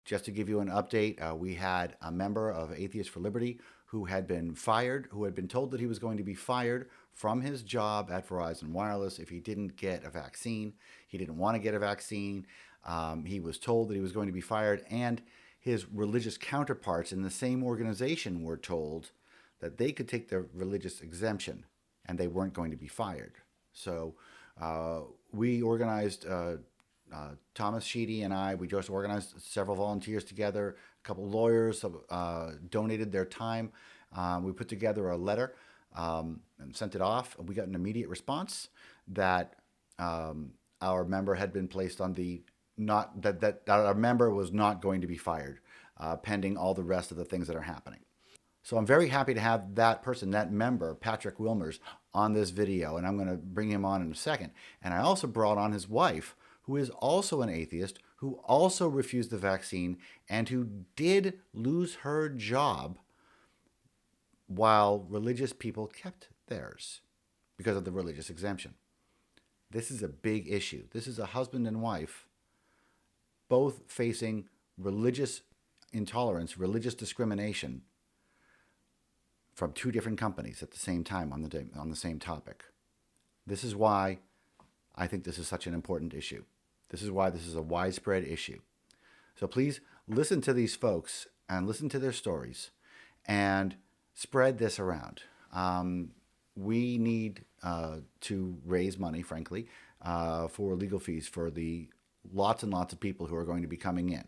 just to give you an update, we had a member of Atheists for Liberty who had been fired, who had been told that he was going to be fired from his job at Verizon Wireless if he didn't get a vaccine. He didn't want to get a vaccine. He was told that he was going to be fired, and his religious counterparts in the same organization were told that they could take the religious exemption and they weren't going to be fired. So we organized, Thomas Sheedy and I, we just organized several volunteers together. A couple of lawyers donated their time. We put together a letter and sent it off. We got an immediate response that our member had been placed on the not that our member was not going to be fired, pending all the rest of the things that are happening. So I'm very happy to have that person, that member, Patrick Wilmers, on this video, and I'm going to bring him on in a second. And I also brought on his wife, who is also an atheist, who also refused the vaccine, and who did lose her job while religious people kept theirs because of the religious exemption. This is a big issue. This is a husband and wife both facing religious intolerance, religious discrimination from two different companies at the same time on the same topic. This is why I think this is such an important issue. This is why this is a widespread issue. So please listen to these folks and listen to their stories and spread this around. We need to raise money, frankly, for legal fees for the lots and lots of people who are going to be coming in.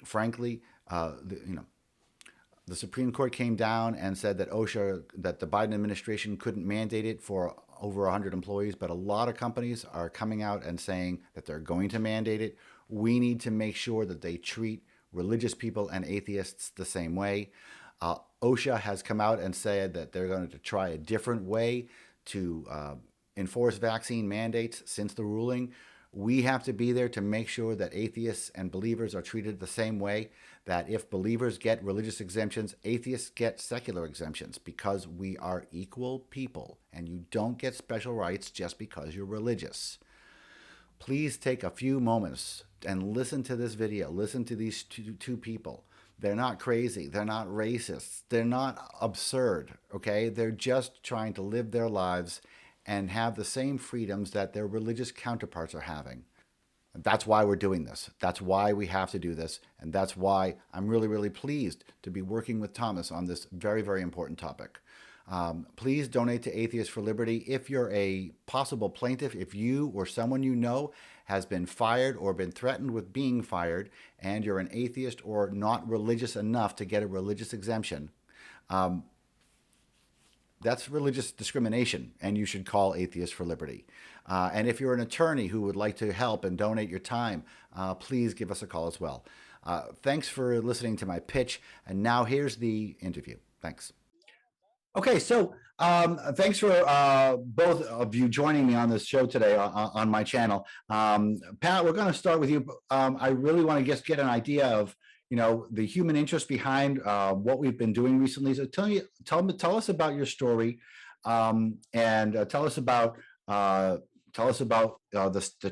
Frankly, the Supreme Court came down and said that that the Biden administration couldn't mandate it for over 100 employees, but a lot of companies are coming out and saying that they're going to mandate it. We need to make sure that they treat religious people and atheists the same way. OSHA has come out and said that they're going to try a different way to enforce vaccine mandates since the ruling. We have to be there to make sure that atheists and believers are treated the same way, that if believers get religious exemptions, atheists get secular exemptions, because we are equal people and you don't get special rights just because you're religious. Please take a few moments and listen to this video. Listen to these two people. They're not crazy. They're not racists. They're not absurd, okay? They're just trying to live their lives and have the same freedoms that their religious counterparts are having. And that's why we're doing this. That's why we have to do this. And that's why I'm really, really pleased to be working with Thomas on this very, very important topic. Please donate to Atheists for Liberty. If you're a possible plaintiff, if you or someone you know has been fired or been threatened with being fired, and you're an atheist or not religious enough to get a religious exemption, that's religious discrimination, and you should call Atheists for Liberty. And if you're an attorney who would like to help and donate your time, please give us a call as well. Thanks for listening to my pitch, and now here's the interview. Thanks. Okay, so thanks for both of you joining me on this show today on my channel. Pat, we're going to start with you. I really want to just get an idea of the human interest behind what we've been doing recently. So tell us about your story, and tell us about the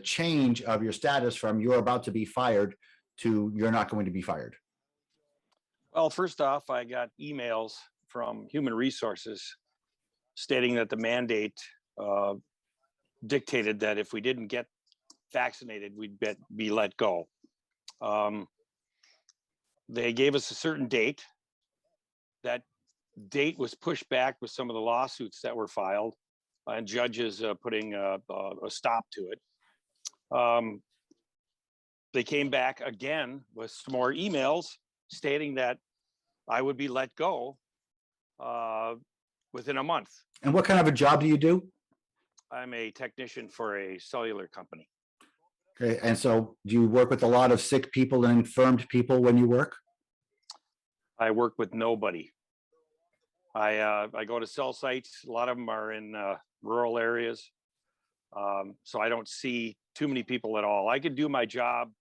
change of your status from you're about to be fired to you're not going to be fired. Well, first off, I got emails from Human Resources stating that the mandate dictated that if we didn't get vaccinated, we'd be let go. They gave us a certain date. That date was pushed back with some of the lawsuits that were filed and judges putting a stop to it. They came back again with some more emails stating that I would be let go within a month. And what kind of a job do you do? I'm a technician for a cellular company. Okay, and so do you work with a lot of sick people and infirmed people when you work? I work with nobody. I go to cell sites. A lot of them are in rural areas. So I don't see too many people at all. I could do my job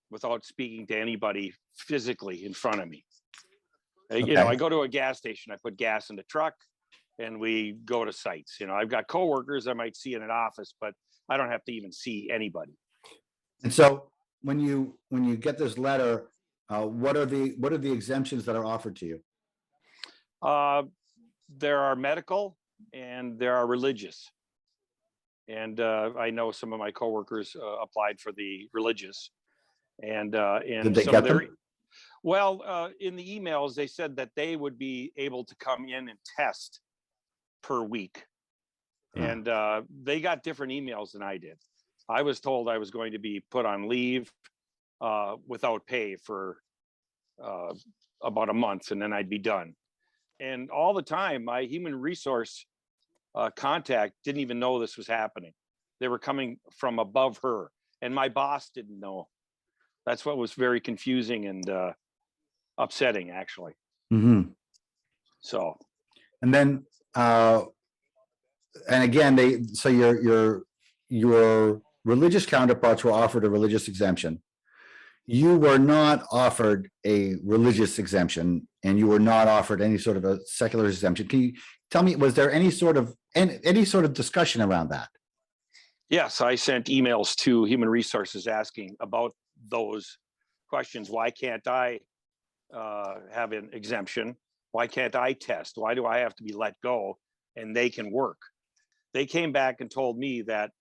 without speaking to anybody physically in front of me. Okay. I go to a gas station, I put gas in the truck, and we go to sites. I've got coworkers I might see in an office, but I don't have to even see anybody. And so when you get this letter, what are the exemptions that are offered to you? There are medical and there are religious. And I know some of my coworkers applied for the religious, and Did they some get of their them? well, in the emails they said that they would be able to come in and test per week, Oh. and they got different emails than I did. I was told I was going to be put on leave without pay for about a month, and then I'd be done. And all the time, my human resource contact didn't even know this was happening. They were coming from above her, and my boss didn't know. That's what was very confusing and upsetting, actually. Mm-hmm. So, And then, and again, so your religious counterparts were offered a religious exemption. You were not offered a religious exemption, and you were not offered any sort of a secular exemption. Can you tell me, was there any sort of discussion around that? yes, I sent emails to Human Resources asking about those questions. Why can't I have an exemption? Why can't I test? Why do I have to be let go and they can work? They came back and told me that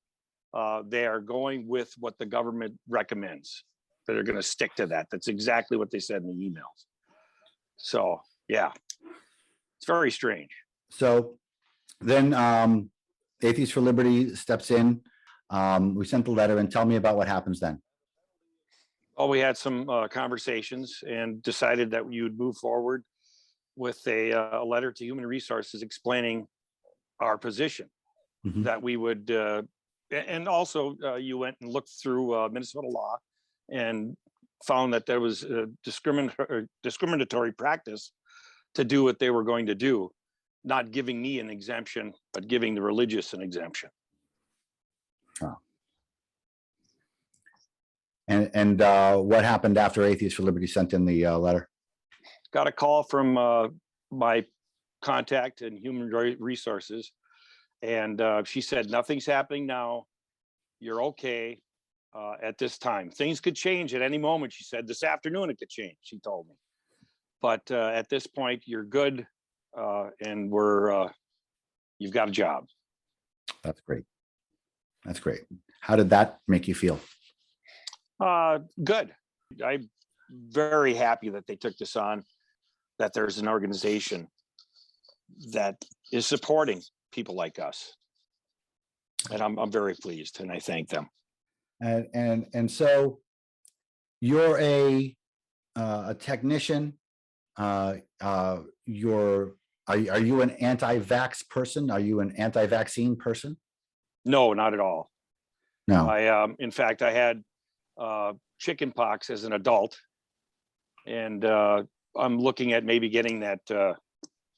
they are going with what the government recommends, that they're going to stick to that. That's exactly what they said in the emails. So, yeah, it's very strange. So then Atheists for Liberty steps in. We sent the letter, and tell me about what happens then. Well, we had some conversations and decided that you would move forward with a letter to Human Resources explaining our position, Mhm. that we would, and also you went and looked through Minnesota law and found that there was a discriminatory practice to do what they were going to do, not giving me an exemption, but giving the religious an exemption. Oh. And what happened after Atheists for Liberty sent in the letter? Got a call from my contact in Human Resources, and she said, nothing's happening now. You're okay at this time. Things could change at any moment. She said, this afternoon it could change, she told me. But at this point, you're good, and you've got a job. That's great. That's great. How did that make you feel? Good. I'm very happy that they took this on, that there's an organization that is supporting people like us. And I'm very pleased, and I thank them. And so you're a technician. Are you an anti-vax person? Are you an anti-vaccine person? No, not at all. No. In fact, I had chicken pox as an adult, and I'm looking at maybe getting that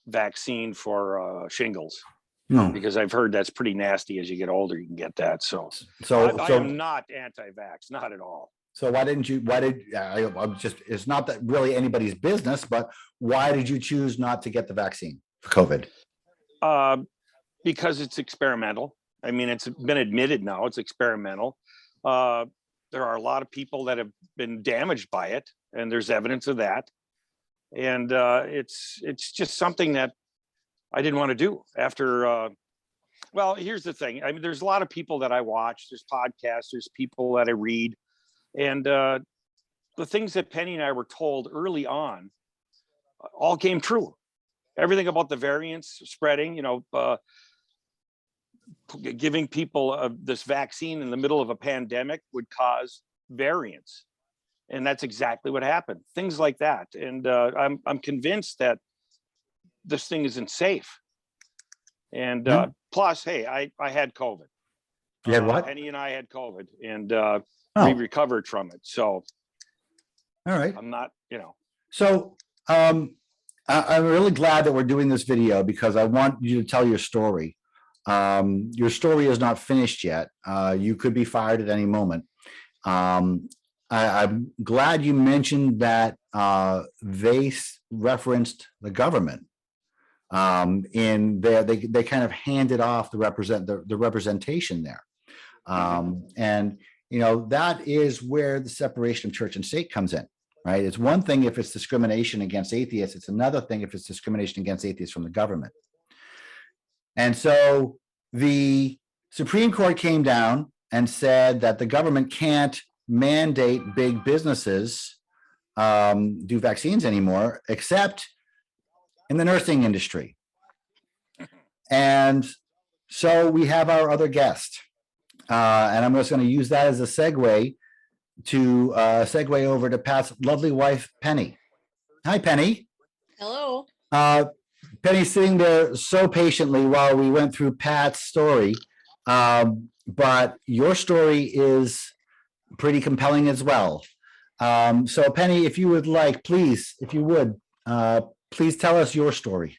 vaccine for shingles, because I've heard that's pretty nasty. As you get older, you can get that. So I am not anti-vax, not at all. So it's not that really anybody's business, but why did you choose not to get the vaccine for COVID? Because it's experimental. I mean, it's been admitted now it's experimental. There are a lot of people that have been damaged by it, and there's evidence of that. And it's just something that I didn't want to do after. Well, here's the thing. I mean, there's a lot of people that I watch. There's podcasts. There's people that I read. And the things that Penny and I were told early on all came true. Everything about the variants spreading, giving people this vaccine in the middle of a pandemic would cause variants. And that's exactly what happened. Things like that. And I'm convinced that this thing isn't safe. And plus, hey, I had COVID. You had what? Penny and I had COVID, and Oh. we recovered from it. So, all right. I'm not, So I'm really glad that we're doing this video, because I want you to tell your story. Your story is not finished yet. You could be fired at any moment. I'm glad you mentioned that they referenced the government. In there, they kind of handed off the representation there. And that is where the separation of church and state comes in, right? It's one thing if it's discrimination against atheists. It's another thing if it's discrimination against atheists from the government. And so the Supreme Court came down and said that the government can't mandate big businesses do vaccines anymore, except in the nursing industry. And so we have our other guest. And I'm just going to use that as a segue to segue over to Pat's lovely wife, Penny. Hi, Penny. Hello. Penny's sitting there so patiently while we went through Pat's story. But your story is pretty compelling as well. So Penny, if you would like, please, if you would, please tell us your story.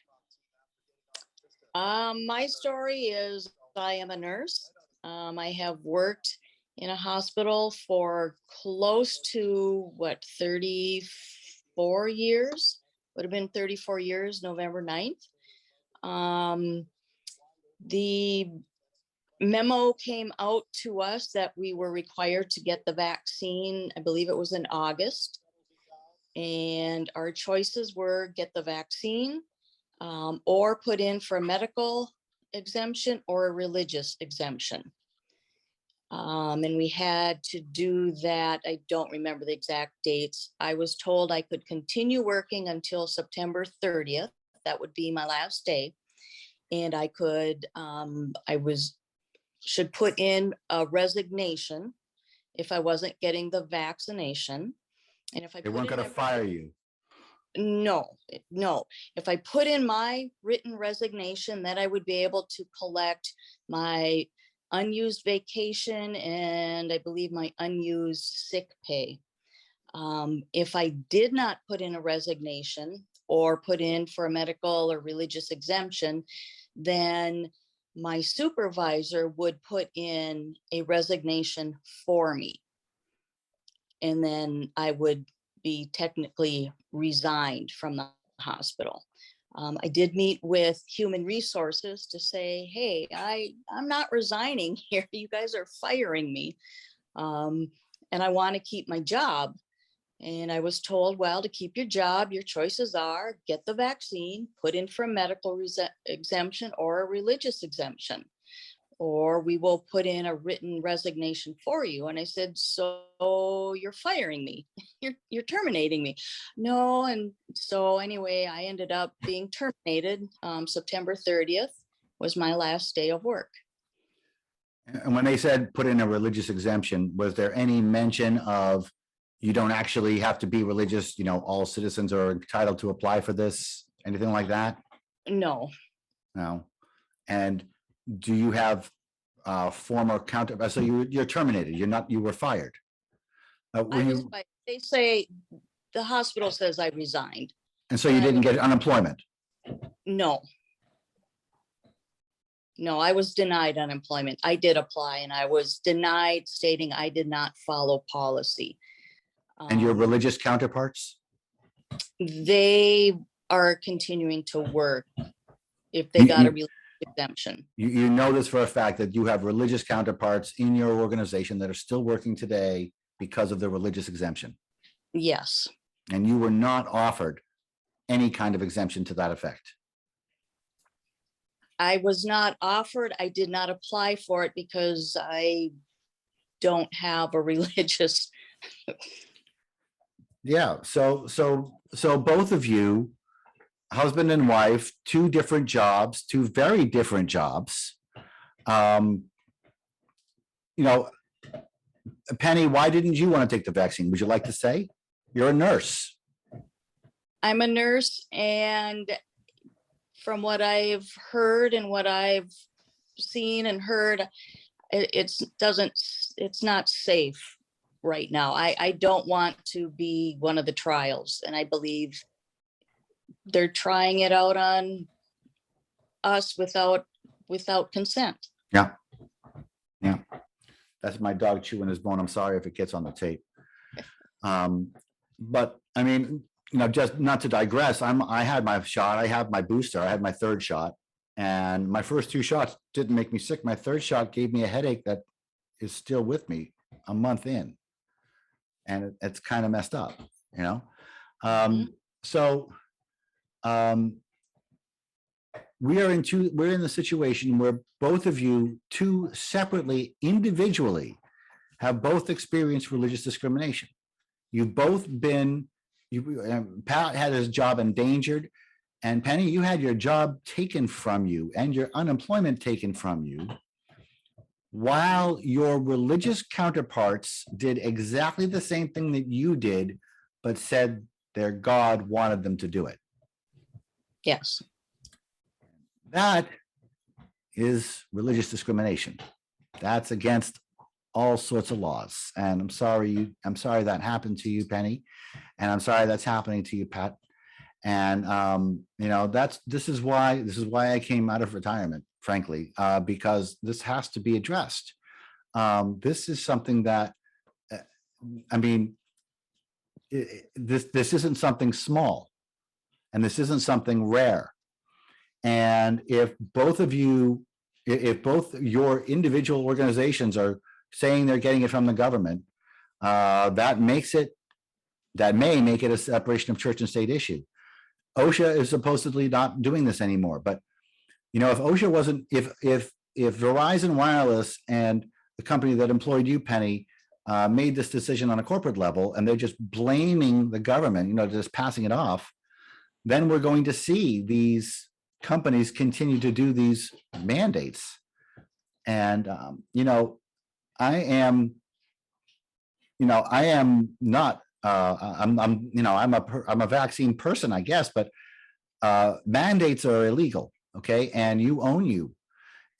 My story is I am a nurse. I have worked in a hospital for close to 34 years, would have been 34 years, November 9th. The memo came out to us that we were required to get the vaccine. I believe it was in August. And our choices were get the vaccine or put in for a medical exemption or a religious exemption. And we had to do that. I don't remember the exact dates. I was told I could continue working until September 30th. That would be my last day. And I could, should put in a resignation if I wasn't getting the vaccination. And if I They weren't going to fire you. No. If I put in my written resignation, then I would be able to collect my unused vacation and I believe my unused sick pay. If I did not put in a resignation or put in for a medical or religious exemption, then my supervisor would put in a resignation for me. And then I would be technically resigned from the hospital. I did meet with human resources to say, hey, I'm not resigning here. You guys are firing me. And I want to keep my job. And I was told, well, to keep your job, your choices are get the vaccine, put in for a medical exemption or a religious exemption, or we will put in a written resignation for you. And I said, so you're firing me, you're terminating me. No. And so anyway, I ended up being terminated. September 30th was my last day of work. And when they said put in a religious exemption, was there any mention of you don't actually have to be religious, all citizens are entitled to apply for this, anything like that? No. No. And do you have former counter? So you're terminated. You were fired. They say the hospital says I resigned. And so you didn't get unemployment? No, I was denied unemployment. I did apply and I was denied, stating I did not follow policy. And your religious counterparts? They are continuing to work if they got a religious exemption. You know this for a fact that you have religious counterparts in your organization that are still working today because of the religious exemption? Yes. And you were not offered any kind of exemption to that effect? I was not offered. I did not apply for it because I don't have a religious. Yeah. So both of you, husband and wife, two different jobs, two very different jobs. Penny, why didn't you want to take the vaccine? Would you like to say? You're a nurse. I'm a nurse, and from what I've heard and what I've seen and heard, it's not safe right now. I don't want to be one of the trials, and I believe they're trying it out on us without consent. Yeah. That's my dog chewing his bone. I'm sorry if it gets on the tape. But I mean, just not to digress, I had my shot. I have my booster. I had my third shot, and my first two shots didn't make me sick. My third shot gave me a headache that is still with me a month in, and it's kind of messed up, you know. Mhm. So we're in the situation where both of you, two separately, individually, have both experienced religious discrimination. You've both been, Pat had his job endangered, and Penny, you had your job taken from you and your unemployment taken from you, while your religious counterparts did exactly the same thing that you did, but said their God wanted them to do it. Yes. That is religious discrimination. That's against all sorts of laws. And I'm sorry that happened to you, Penny. And I'm sorry that's happening to you, Pat. And this is why I came out of retirement, frankly, because this has to be addressed. This is something that, this isn't something small, and this isn't something rare. And if both your individual organizations are saying they're getting it from the government, that may make it a separation of church and state issue. OSHA is supposedly not doing this anymore, but if OSHA wasn't, if Verizon Wireless and the company that employed you, Penny, made this decision on a corporate level, and they're just blaming the government, just passing it off, then we're going to see these companies continue to do these mandates. And I am not. I'm a vaccine person, I guess, but mandates are illegal. Okay, and you own you,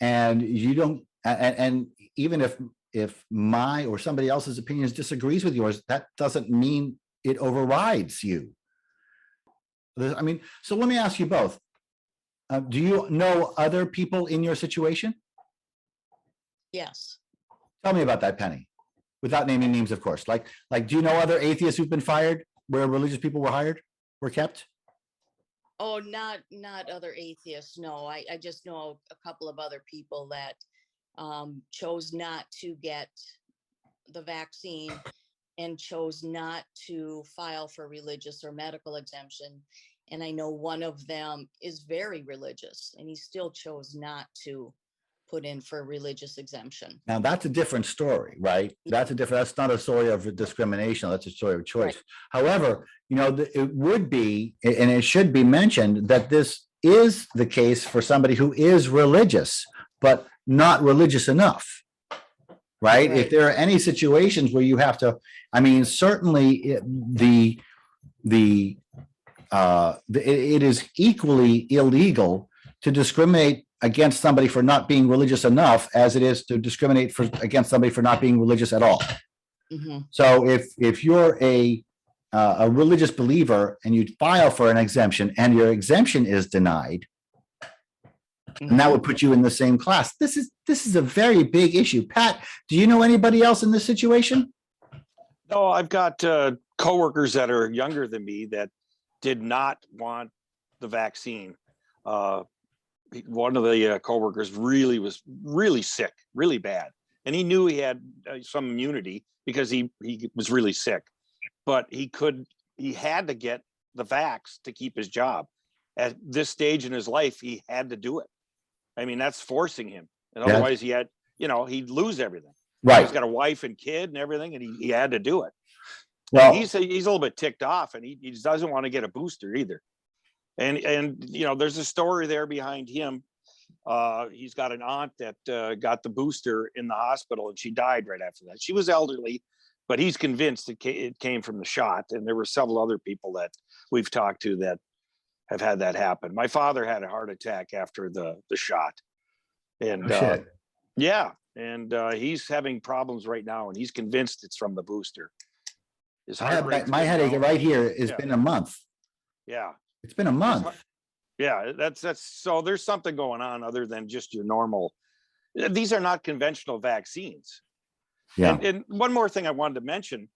and you don't. And even if my or somebody else's opinions disagrees with yours, that doesn't mean it overrides you. So let me ask you both. Do you know other people in your situation? Yes. Tell me about that, Penny, without naming names, of course. Like, do you know other atheists who've been fired where religious people were kept? Oh, not other atheists. No, I just know a couple of other people that chose not to get the vaccine and chose not to file for religious or medical exemption. And I know one of them is very religious, and he still chose not to put in for religious exemption. Now that's a different story, right? That's not a story of discrimination. That's a story of choice. Right. However, it would be, and it should be mentioned, that this is the case for somebody who is religious, but not religious enough. Right? If there are any situations where you have to, certainly it is equally illegal to discriminate against somebody for not being religious enough as it is to discriminate against somebody for not being religious at all. Mm-hmm. So if you're a religious believer and you file for an exemption and your exemption is denied, and that would put you in the same class. This is a very big issue. Pat, do you know anybody else in this situation? No, I've got coworkers that are younger than me that did not want the vaccine. One of the coworkers was really sick, really bad, and he knew he had some immunity because he was really sick, but he had to get the vax to keep his job. At this stage in his life, he had to do it. That's forcing him, and otherwise he had, he'd lose everything. Right. He's got a wife and kid and everything, and he had to do it. Well, he's a little bit ticked off, and he doesn't want to get a booster either. And there's a story there behind him. He's got an aunt that got the booster in the hospital, and she died right after that. She was elderly, but he's convinced it came from the shot. And there were several other people that we've talked to that have had that happen. My father had a heart attack after the shot, and yeah, and he's having problems right now, and he's convinced it's from the booster. My headache right here has been a month. Yeah, it's been a month. Yeah, that's so there's something going on other than just your normal. These are not conventional vaccines. Yeah. And one more thing I wanted to mention.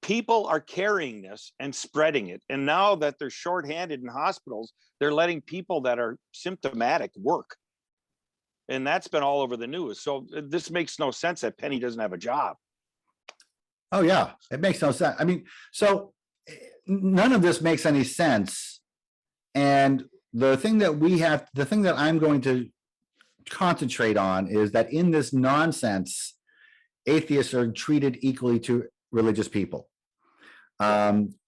People are carrying this and spreading it. And now that they're shorthanded in hospitals, they're letting people that are symptomatic work. And that's been all over the news. So this makes no sense that Penny doesn't have a job. Oh, yeah, it makes no sense. I mean, so none of this makes any sense. And the thing that I'm going to concentrate on is that in this nonsense, atheists are treated equally to religious people.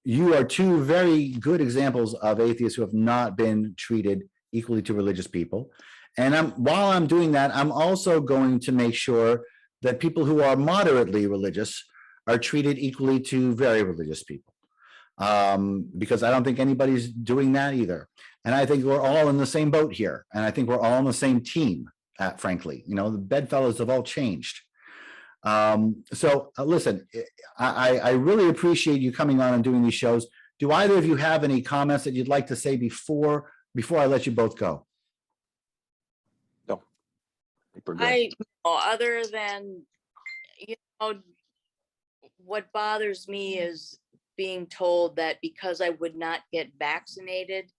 You are two very good examples of atheists who have not been treated equally to religious people. And while I'm doing that, I'm also going to make sure that people who are moderately religious are treated equally to very religious people. Because I don't think anybody's doing that either. And I think we're all in the same boat here. And I think we're all on the same team, frankly. You know, the bedfellows have all changed. Listen, I really appreciate you coming on and doing these shows. Do either of you have any comments that you'd like to say before I let you both go? No, I think we're good. Other than, what bothers me is being told that because I would not get vaccinated,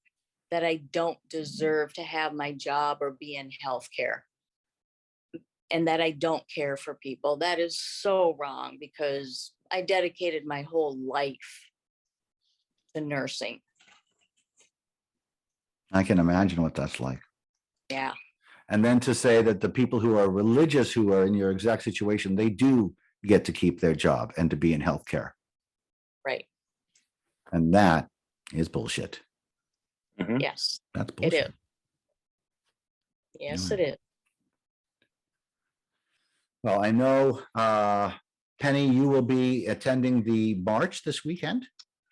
that I don't deserve to have my job or be in healthcare. And that I don't care for people. That is so wrong because I dedicated my whole life to nursing. I can imagine what that's like. Yeah. And then to say that the people who are religious, who are in your exact situation, they do get to keep their job and to be in healthcare. Right. And that is bullshit. Mhm. Yes. That's bullshit. It is. Yes, it is. Well, I know, Penny, you will be attending the march this weekend.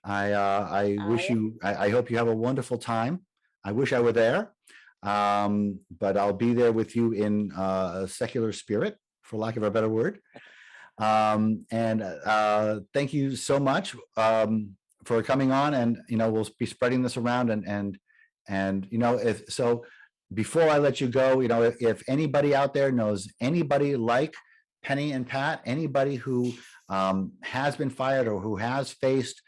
I hope you have a wonderful time. I wish I were there. But I'll be there with you in a secular spirit, for lack of a better word. Thank you so much for coming on, and we'll be spreading this around, and before I let you go, if anybody out there knows anybody like Penny and Pat, anybody who has been fired or who has faced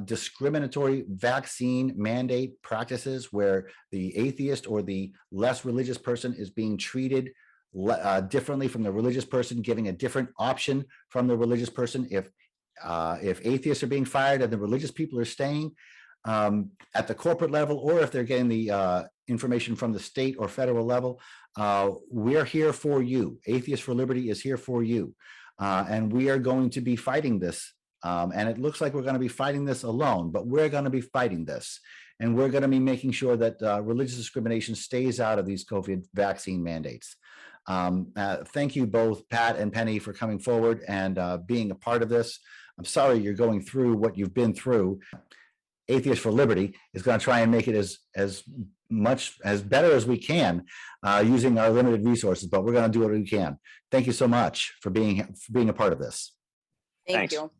discriminatory vaccine mandate practices where the atheist or the less religious person is being treated differently from the religious person, giving a different option from the religious person. If atheists are being fired and the religious people are staying at the corporate level, or if they're getting the information from the state or federal level, we're here for you. Atheists for Liberty is here for you. And we are going to be fighting this. And it looks like we're going to be fighting this alone, but we're going to be fighting this. And we're going to be making sure that religious discrimination stays out of these COVID vaccine mandates. Thank you both, Pat and Penny, for coming forward and being a part of this. I'm sorry you're going through what you've been through. Atheists for Liberty is going to try and make it as better as we can using our limited resources, but we're going to do what we can. Thank you so much for being a part of this. Thank Thanks. you.